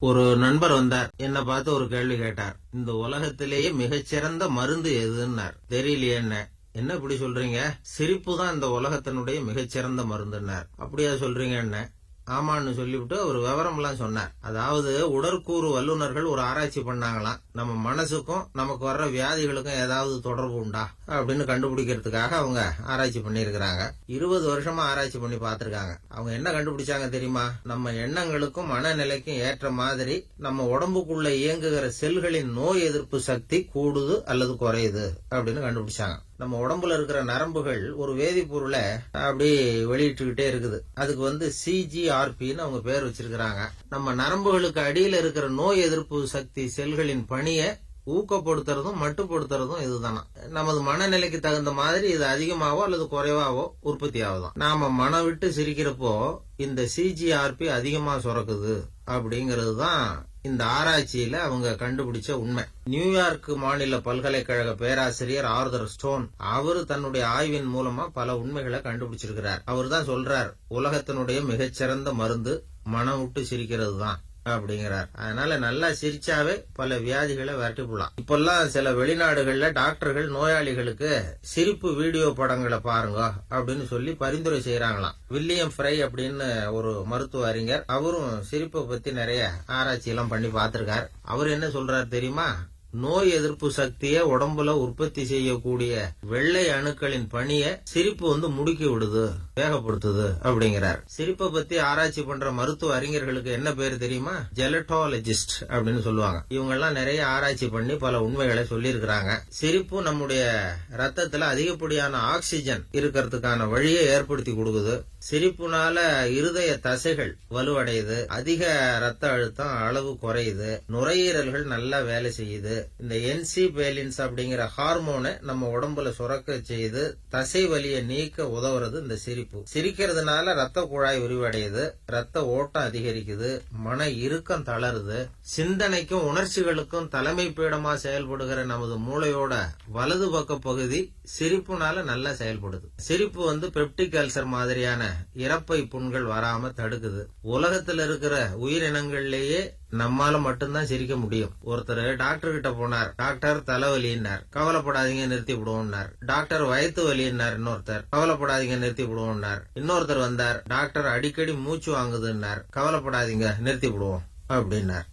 ஒரு நண்பர் வந்தார். என்ன பார்த்து ஒரு கேள்வி கேட்டார். இந்த உலகத்திலேயே மிகச்சிறந்த மருந்து எதுன்னார். தெரியலையே. என்ன இப்படி சொல்றீங்க? சிரிப்பு தான் இந்த உலகத்தினுடைய மிகச்சிறந்த மருந்துன்னார். அப்படியா சொல்றீங்க என்ன? ஆமான்னு சொல்லிவிட்டு ஒரு விவரம் எல்லாம் சொன்னார். அதாவது உடற்கூறு வல்லுநர்கள் ஒரு ஆராய்ச்சி பண்ணாங்களாம். நம்ம மனசுக்கும் நமக்கு வர்ற வியாதிகளுக்கும் ஏதாவது தொடர்பு உண்டா அப்படின்னு கண்டுபிடிக்கிறதுக்காக அவங்க ஆராய்ச்சி பண்ணிருக்கிறாங்க. 20 வருஷமா ஆராய்ச்சி பண்ணி பார்த்திருக்காங்க. அவங்க என்ன கண்டுபிடிச்சாங்க தெரியுமா? நம்ம எண்ணங்களுக்கும் மனநிலைக்கும் ஏற்ற மாதிரி நம்ம உடம்புக்குள்ள இயங்குகிற செல்களின் நோய் எதிர்ப்பு சக்தி கூடுது அல்லது குறையுது அப்படின்னு கண்டுபிடிச்சாங்க. நம்ம உடம்புல இருக்கிற நரம்புகள் ஒரு வேதிப்பொருளை அப்படி வெளியிட்டுக்கிட்டே இருக்குது. அதுக்கு CGRPன்னு அவங்க பேர் வச்சிருக்கிறாங்க. நம்ம நரம்புகளுக்கு அடியில இருக்கிற நோய் எதிர்ப்பு சக்தி செல்களின் பணியை ஊக்கப்படுத்துறதும் மட்டுப்படுத்துறதும் இதுதானா. நமது மனநிலைக்கு தகுந்த மாதிரி இது அதிகமாவோ அல்லது குறைவாவோ உற்பத்தி ஆகுதான். நாம மனம் விட்டு சிரிக்கிறப்போ இந்த CGRP அதிகமா சுரக்குது அப்படிங்கிறது தான் இந்த ஆராய்ச்சியில அவங்க கண்டுபிடிச்ச உண்மை. நியூயார்க் மாநில பல்கலைக்கழக பேராசிரியர் ஆர்தர் ஸ்டோன் அவரு தன்னுடைய ஆய்வின் மூலமா பல உண்மைகளை கண்டுபிடிச்சிருக்கிறார். அவர் தான் சொல்றார், உலகத்தினுடைய மிகச்சிறந்த மருந்து மனம் விட்டு சிரிக்கிறது தான் அப்படிங்கிறார். அதனால நல்லா சிரிச்சாவே பல வியாதிகளை விரட்டி போடலாம். இப்பெல்லாம் சில வெளிநாடுகள்ல டாக்டர்கள் நோயாளிகளுக்கு சிரிப்பு வீடியோ படங்களை பாருங்க அப்படின்னு சொல்லி பரிந்துரை செய்யறாங்களாம். வில்லியம் ஃப்ரை அப்படின்னு ஒரு மருத்துவ அறிஞர், அவரும் சிரிப்பை பத்தி நிறைய ஆராய்ச்சி எல்லாம் பண்ணி பார்த்திருக்கார். அவர் என்ன சொல்றாரு தெரியுமா? நோய் எதிர்ப்பு சக்தியை உடம்புல உற்பத்தி செய்யக்கூடிய வெள்ளை அணுக்களின் பணியை சிரிப்பு முடுக்கி விடுது, வேகப்படுத்துது அப்படிங்கிறார். சிரிப்பை பத்தி ஆராய்ச்சி பண்ற மருத்துவ அறிஞர்களுக்கு என்ன பேரு தெரியுமா? ஜெலட்டாலஜிஸ்ட் அப்படின்னு சொல்லுவாங்க. இவங்க எல்லாம் நிறைய ஆராய்ச்சி பண்ணி பல உண்மைகளை சொல்லி இருக்கிறாங்க. சிரிப்பு நம்முடைய ரத்தத்துல அதிகப்படியான ஆக்சிஜன் இருக்கிறதுக்கான வழியை ஏற்படுத்தி கொடுக்குது. சிரிப்புனால இருதய தசைகள் வலுவடையுது, அதிக ரத்த அழுத்தம் அளவு குறையுது, நுரையீரல்கள் நல்லா வேலை செய்யுது. இந்த என்சிபேலின்ஸ் அப்படிங்கிற ஹார்மோனை நம்ம உடம்புல சுரக்க செய்து தசை வலியை நீக்க உதவுறது இந்த சிரிப்பு. சிரிக்கிறதுனால ரத்த குழாய் விரிவடையுது, ரத்த ஓட்டம் அதிகரிக்குது, மன இறுக்கம் தளருது. சிந்தனைக்கும் உணர்ச்சிகளுக்கும் தலைமை பீடமா செயல்படுகிற நமது மூளையோட வலது பக்க பகுதி சிரிப்புனால நல்லா செயல்படுது. சிரிப்பு பெப்டிக் அல்சர் மாதிரியான இறப்பை புண்கள் வராம தடுக்குது. உலகத்துல இருக்கிற உயிரினங்கள்லயே நம்மால மட்டும்தான் சிரிக்க முடியும். ஒருத்தர் டாக்டர் கிட்ட போனார். டாக்டர் தலைவலின்னார். கவலைப்படாதீங்க நிறுத்தி விடுவோம்னார். டாக்டர் வயிற்று வலின்னார். இன்னொருத்தர் கவலைப்படாதீங்க நிறுத்தி விடுவோம்னார். இன்னொருத்தர் வந்தார். டாக்டர் அடிக்கடி மூச்சு வாங்குதுன்னார். கவலைப்படாதீங்க நிறுத்தி விடுவோம் அப்படின்னார்.